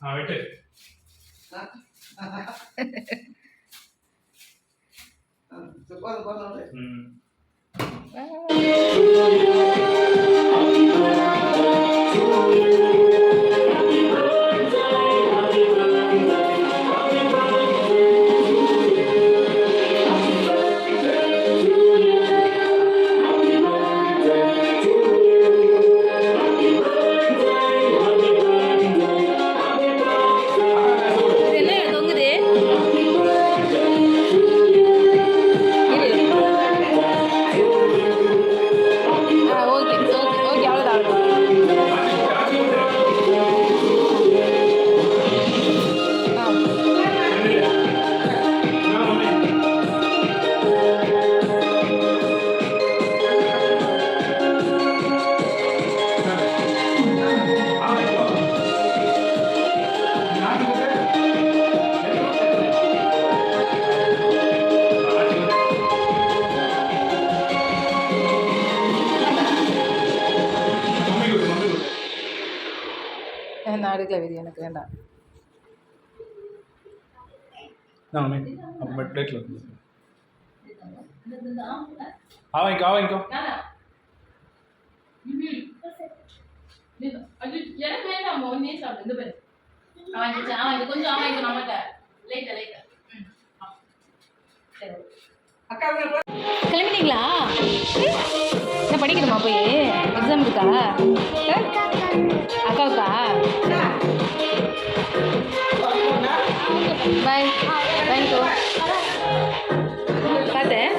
வெட்டு. நான் எடுக்கல வீதி, எனக்கு வேண்டாம். பிளேட்ல ஆவாய்க்கோ எனக்கு வேண்டாம், ஒன்னே சாப்பிடு. இந்த பேரு அவன் கொஞ்சம் ஆவாய்க்கு நம்மகிட்ட லைட்டா லைட்டா. கிளம்பிட்டீங்களா? என்ன படிக்கணுமா போய்? எக்ஸாம் இருக்கா? அக்காவுக்கா? Bye thank you. பார்த்தேன்.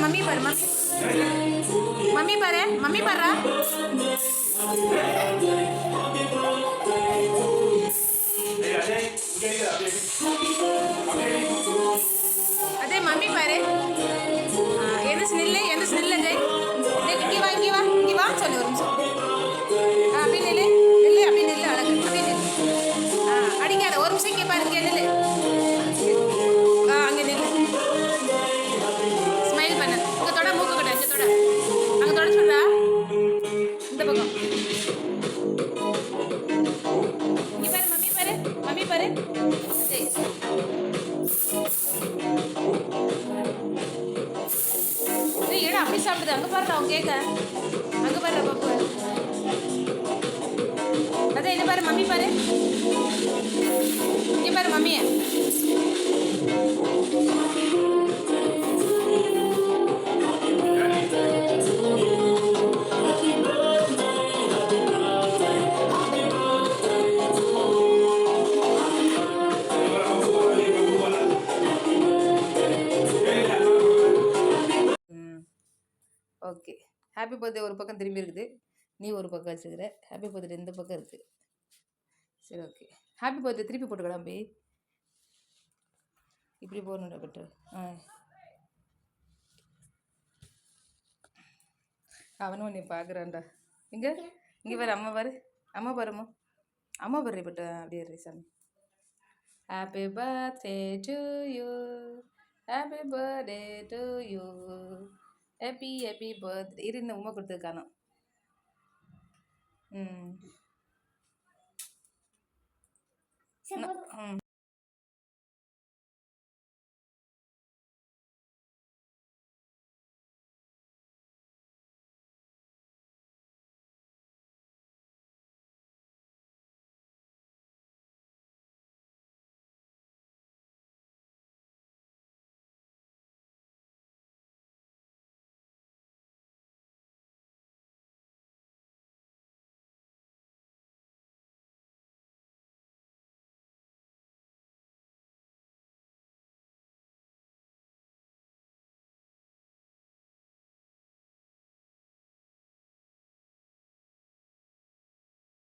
मम्मी पर मम्मी पर है, मम्मी पर रहा। अरे मम्मी पर है என்ன ஸ்னில்ல ஜெய் இங்க வா சொல்லு ஒரு நிமிஷம். அப்படி நில்லு அப்படி நில்லு, அழகு அப்படி நில்லு. அடிக்காத, ஒரு நிமிஷம் இங்கே பாரு, இங்கே நில்லு. அங்கே நில்லு, ஸ்மைல் பண்ணு. இங்கே தொட, மூக்கு கட்ட, இங்கே தொட, அங்கே தொட சொல்றா. இந்த பக்கம் இங்கே பாரு, மம்மி பாரு ஜெய். ஏடா அப்படி சாப்பிடுது, அங்கே பாருடா, அவங்க கேட்க, அங்கே பாரு பாப்பு. அதான் இதை பாரு, மம்மி பாரு, இங்கே பாரு மம்மியை. ஓகே, ஹாப்பி பர்த்டே ஒரு பக்கம் திரும்பி இருக்குது, நீ ஒரு பக்கம் வச்சுக்கிற. ஹாப்பி பர்த்டே இந்த பக்கம் இருக்குது. சரி ஓகே, ஹாப்பி பர்த்டே திருப்பி போட்டுக்கலாம். போய் இப்படி போகணும்டா பட்டு. அவனும் நீ பார்க்குறான்டா. இங்கே இங்கே பாரு அம்மா பாருமா அம்மா பாரு பட்டு அப்படியே இரு சாமி. Happy birthday to you, happy birthday to you, happy happy birthday. இரு இந்த உமா கொடுத்துருக்கானோ. ம்